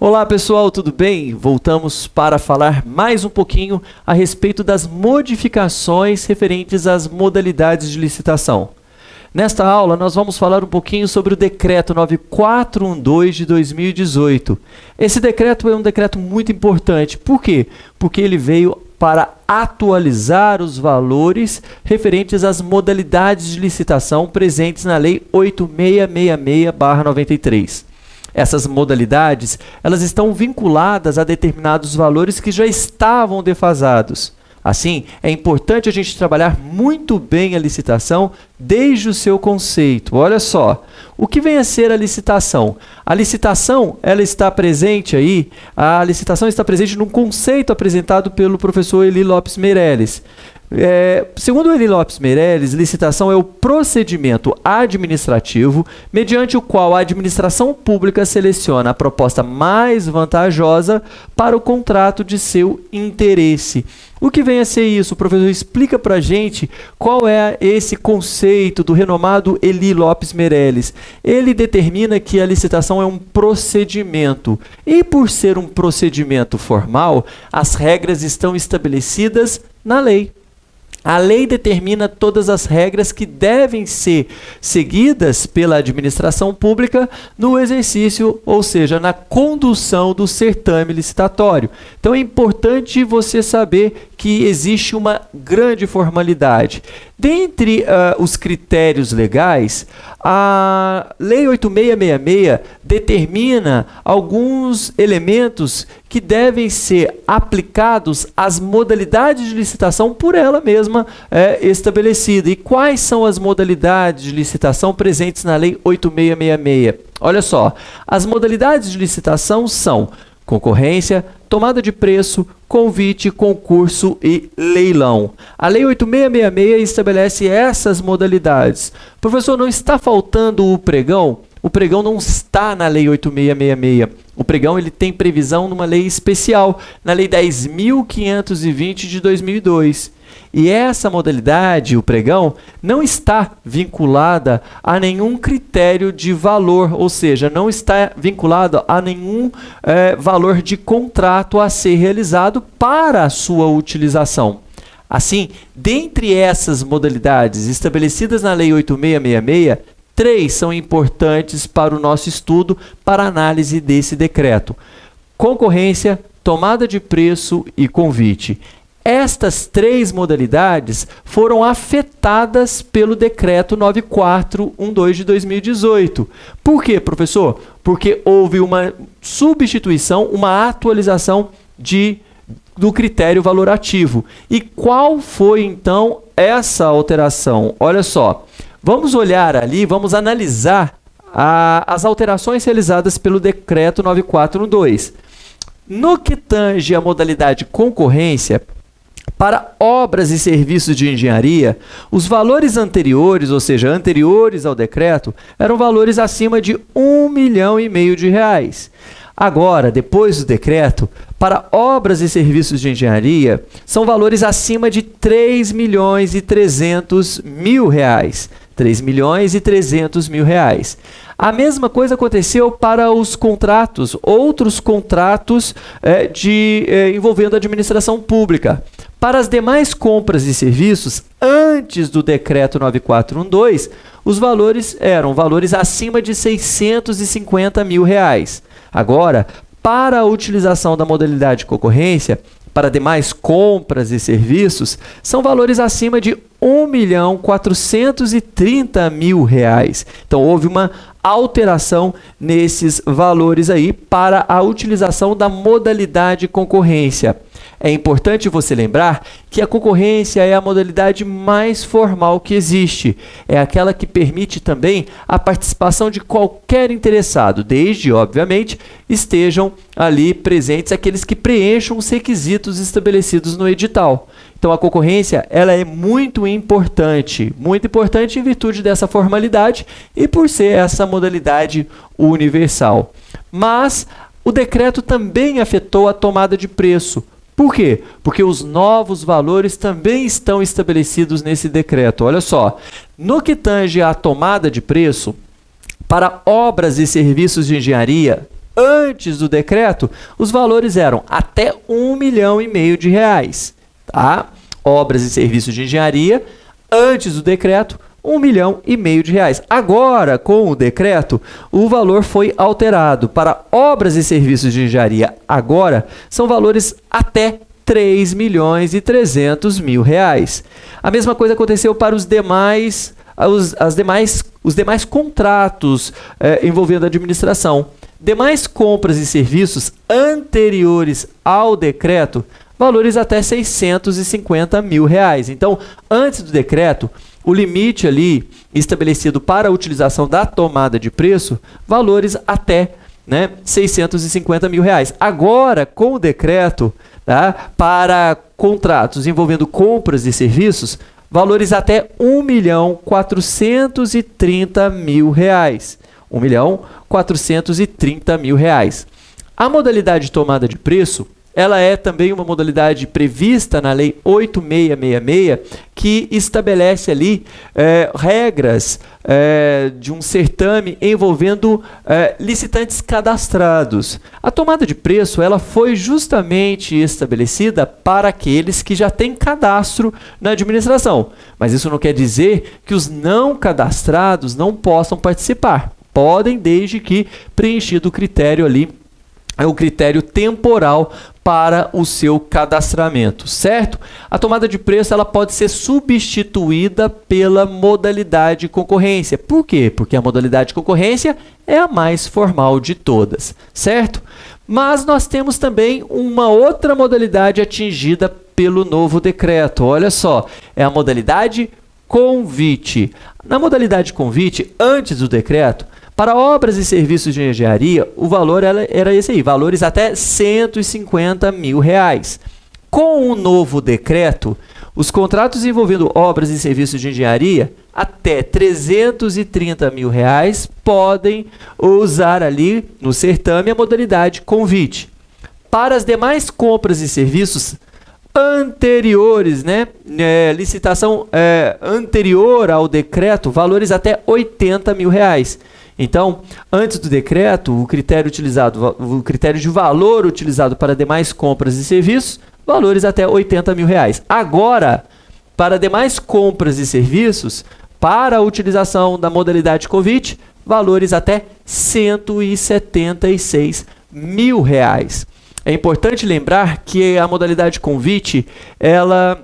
Olá pessoal, tudo bem? Voltamos para falar mais um pouquinho a respeito das modificações referentes às modalidades de licitação. Nesta aula nós vamos falar um pouquinho sobre o Decreto 9412 de 2018. Esse decreto é um decreto muito importante. Por quê? Porque ele veio para atualizar os valores referentes às modalidades de licitação presentes na Lei 8666/93. Essas modalidades, elas estão vinculadas a determinados valores que já estavam defasados. Assim, é importante a gente trabalhar muito bem a licitação desde o seu conceito. Olha só, o que vem a ser a licitação? A licitação, ela está presente aí, a licitação está presente num conceito apresentado pelo professor Eli Lopes Meireles. Segundo Eli Lopes Meireles, licitação é o procedimento administrativo mediante o qual a administração pública seleciona a proposta mais vantajosa para o contrato de seu interesse. O que vem a ser isso? O professor explica para a gente qual é esse conceito do renomado Eli Lopes Meireles. Ele determina que a licitação é um procedimento e, por ser um procedimento formal, as regras estão estabelecidas na lei. A lei determina todas as regras que devem ser seguidas pela administração pública no exercício, ou seja, na condução do certame licitatório. Então é importante você saber que existe uma grande formalidade. Dentre os critérios legais, a Lei 8666 determina alguns elementos que devem ser aplicados às modalidades de licitação por ela mesma estabelecida. E quais são as modalidades de licitação presentes na Lei 8666? Olha só, as modalidades de licitação são concorrência, tomada de preço, convite, concurso e leilão. A Lei 8666 estabelece essas modalidades. Professor, não está faltando o pregão? O pregão não está na Lei 8666. O pregão ele tem previsão numa lei especial, na Lei 10.520 de 2002. E essa modalidade, o pregão, não está vinculada a nenhum critério de valor, ou seja, não está vinculado a nenhum valor de contrato a ser realizado para a sua utilização. Assim, dentre essas modalidades estabelecidas na Lei 8666, 3 são importantes para o nosso estudo, para a análise desse decreto: concorrência, tomada de preço e convite. Estas 3 modalidades foram afetadas pelo Decreto 9412 de 2018. Por quê, professor? Porque houve uma substituição, uma atualização do critério valorativo. E qual foi, então, essa alteração? Olha só, vamos olhar ali, vamos analisar as alterações realizadas pelo Decreto 9412. No que tange a modalidade concorrência, para obras e serviços de engenharia, os valores anteriores, ou seja, anteriores ao decreto, eram valores acima de R$1,5 milhão de reais. Agora, depois do decreto, para obras e serviços de engenharia, são valores acima de R$3.300.000. R$3.300.000. A mesma coisa aconteceu para os contratos, outros contratos envolvendo a administração pública. Para as demais compras e serviços, antes do decreto 9412, os valores eram valores acima de R$650.000. Agora, para a utilização da modalidade de concorrência, para demais compras e serviços, são valores acima de R$1.430.000. Então, houve uma alteração nesses valores aí para a utilização da modalidade concorrência. É importante você lembrar que a concorrência é a modalidade mais formal que existe. É aquela que permite também a participação de qualquer interessado, desde, obviamente, estejam ali presentes aqueles que preencham os requisitos estabelecidos no edital. Então, a concorrência ela é muito importante em virtude dessa formalidade e por ser essa modalidade universal. Mas o decreto também afetou a tomada de preço. Por quê? Porque os novos valores também estão estabelecidos nesse decreto. Olha só, no que tange à tomada de preço, para obras e serviços de engenharia, antes do decreto, os valores eram até R$1,5 milhão de reais, tá? Obras e serviços de engenharia, antes do decreto, R$1,5 milhão de reais. Agora, com o decreto, o valor foi alterado. Para obras e serviços de engenharia, agora, são valores até R$3,3 milhões. A mesma coisa aconteceu para os demais contratos envolvendo a administração. Demais compras e serviços anteriores ao decreto, valores até R$650 mil. Então, antes do decreto, o limite ali estabelecido para a utilização da tomada de preço, valores até R$650 mil. Agora, com o decreto, tá, para contratos envolvendo compras e serviços, valores até R$1.430 mil. R$1.430 mil. A modalidade de tomada de preço, ela é também uma modalidade prevista na Lei 8.666, que estabelece ali regras de um certame envolvendo licitantes cadastrados. A tomada de preço, ela foi justamente estabelecida para aqueles que já têm cadastro na administração. Mas isso não quer dizer que os não cadastrados não possam participar. Podem, desde que preenchido o critério ali, o critério temporal para o seu cadastramento, certo? A tomada de preço, ela pode ser substituída pela modalidade concorrência. Por quê? Porque a modalidade concorrência é a mais formal de todas, certo? Mas nós temos também uma outra modalidade atingida pelo novo decreto. Olha só, é a modalidade convite. Na modalidade convite, antes do decreto, para obras e serviços de engenharia, o valor era esse aí, valores até R$150 mil. Com o novo decreto, os contratos envolvendo obras e serviços de engenharia até R$330 mil podem usar ali no certame a modalidade convite. Para as demais compras e serviços anteriores, licitação anterior ao decreto, valores até R$80 mil. Então, antes do decreto, o critério de valor utilizado para demais compras e serviços, valores até R$80 mil. Agora, para demais compras e serviços, para a utilização da modalidade convite, valores até R$176 mil. É importante lembrar que a modalidade convite, ela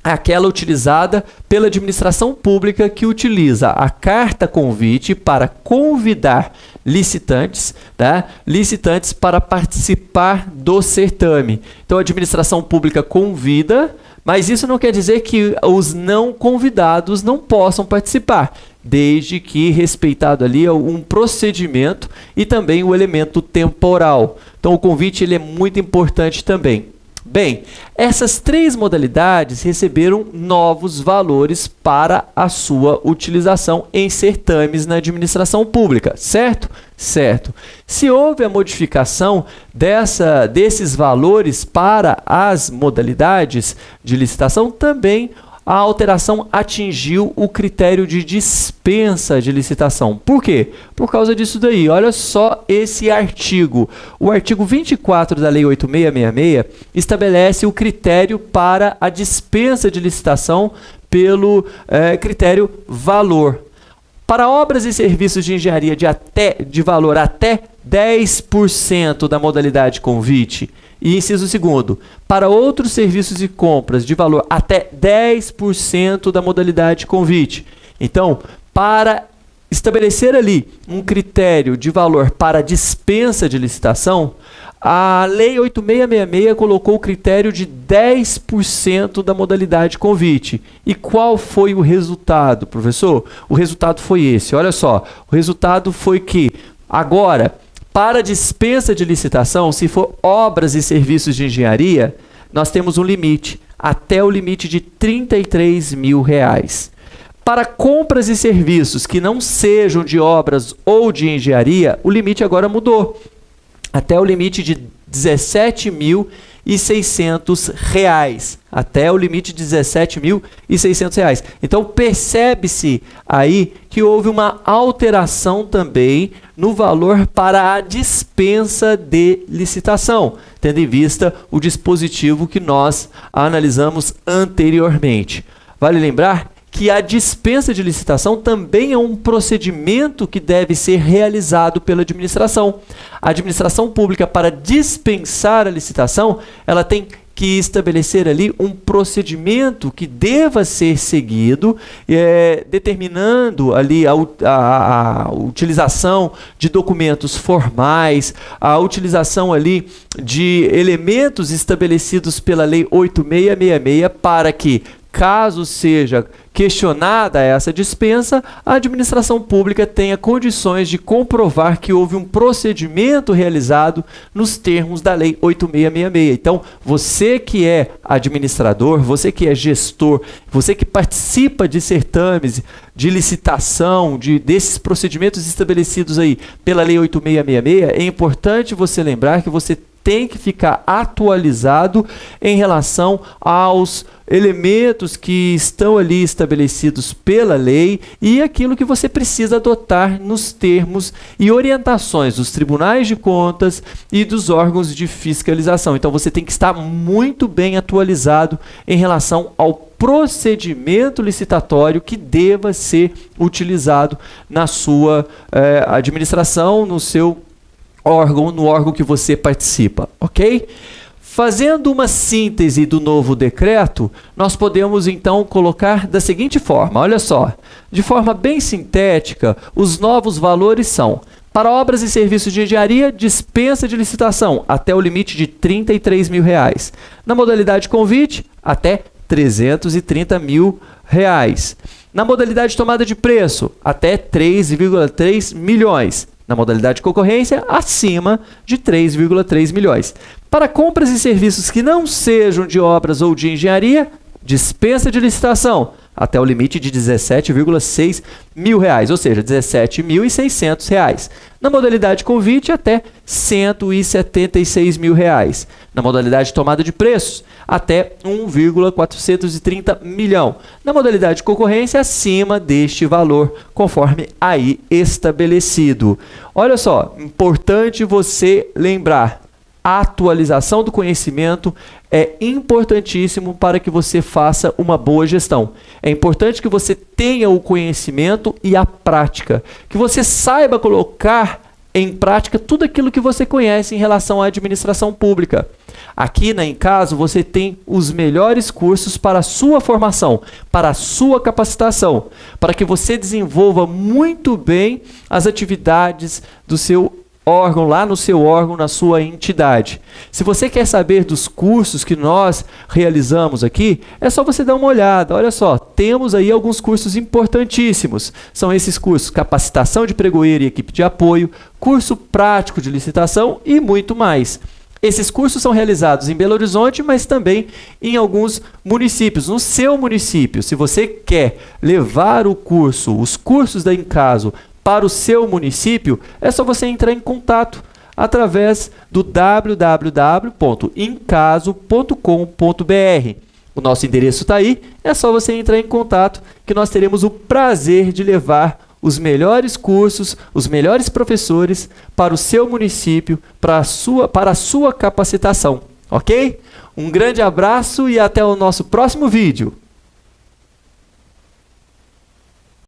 é aquela utilizada pela administração pública que utiliza a carta convite para convidar licitantes, tá? Licitantes para participar do certame. Então, a administração pública convida, mas isso não quer dizer que os não convidados não possam participar, desde que respeitado ali um procedimento e também o elemento temporal. Então, o convite ele é muito importante também. Bem, essas três modalidades receberam novos valores para a sua utilização em certames na administração pública, certo? Certo. Se houve a modificação desses valores para as modalidades de licitação, também a alteração atingiu o critério de dispensa de licitação. Por quê? Por causa disso daí. Olha só esse artigo. O artigo 24 da Lei 8.666 estabelece o critério para a dispensa de licitação pelo critério valor. Para obras e serviços de engenharia de valor até 10% da modalidade convite. E inciso segundo, para outros serviços e compras de valor até 10% da modalidade convite. Então, para estabelecer ali um critério de valor para dispensa de licitação, a Lei 8.666 colocou o critério de 10% da modalidade convite. E qual foi o resultado, professor? O resultado foi esse, olha só. O resultado foi que, agora, para dispensa de licitação, se for obras e serviços de engenharia, nós temos um limite, até o limite de R$33 mil. Para compras e serviços que não sejam de obras ou de engenharia, o limite agora mudou. até o limite de R$ 17.600, até o limite de R$ 17.600. Então, percebe-se aí que houve uma alteração também no valor para a dispensa de licitação, tendo em vista o dispositivo que nós analisamos anteriormente. Vale lembrar que a dispensa de licitação também é um procedimento que deve ser realizado pela administração. A administração pública, para dispensar a licitação, ela tem que estabelecer ali um procedimento que deva ser seguido, determinando ali a utilização de documentos formais, a utilização ali de elementos estabelecidos pela Lei 8666 para que, caso seja questionada essa dispensa, a administração pública tenha condições de comprovar que houve um procedimento realizado nos termos da Lei 8666. Então, você que é administrador, você que é gestor, você que participa de certames, de licitação, desses procedimentos estabelecidos aí pela Lei 8666, é importante você lembrar que você tem que ficar atualizado em relação aos elementos que estão ali estabelecidos pela lei e aquilo que você precisa adotar nos termos e orientações dos tribunais de contas e dos órgãos de fiscalização. Então, você tem que estar muito bem atualizado em relação ao procedimento licitatório que deva ser utilizado na sua administração, no seu órgão, no órgão que você participa, ok? Fazendo uma síntese do novo decreto, nós podemos então colocar da seguinte forma, olha só, de forma bem sintética, os novos valores são: para obras e serviços de engenharia, dispensa de licitação até o limite de R$ 33 mil. Na modalidade convite, até R$ 330 mil. Na modalidade tomada de preço, até 3,3 milhões. Na modalidade concorrência, acima de 3,3 milhões. Para compras e serviços que não sejam de obras ou de engenharia, dispensa de licitação até o limite de R$ 17,6 mil, ou seja, R$ 17.600. Na modalidade convite, até R$ 176 mil. Na modalidade tomada de preços, até 1,430 milhão. Na modalidade concorrência, acima deste valor, conforme aí estabelecido. Olha só, importante você lembrar, a atualização do conhecimento é importantíssimo para que você faça uma boa gestão. É importante que você tenha o conhecimento e a prática, que você saiba colocar em prática tudo aquilo que você conhece em relação à administração pública. Aqui na Incaso você tem os melhores cursos para a sua formação, para a sua capacitação, para que você desenvolva muito bem as atividades do seu órgão, lá no seu órgão, na sua entidade. Se você quer saber dos cursos que nós realizamos aqui, é só você dar uma olhada. Olha só, temos aí alguns cursos importantíssimos. São esses cursos: capacitação de pregoeiro e equipe de apoio, curso prático de licitação e muito mais. Esses cursos são realizados em Belo Horizonte, mas também em alguns municípios. No seu município, se você quer levar os cursos da Incaso para o seu município, é só você entrar em contato através do www.incaso.com.br. O nosso endereço está aí, é só você entrar em contato que nós teremos o prazer de levar os melhores cursos, os melhores professores para o seu município, para a sua capacitação, ok? Um grande abraço e até o nosso próximo vídeo.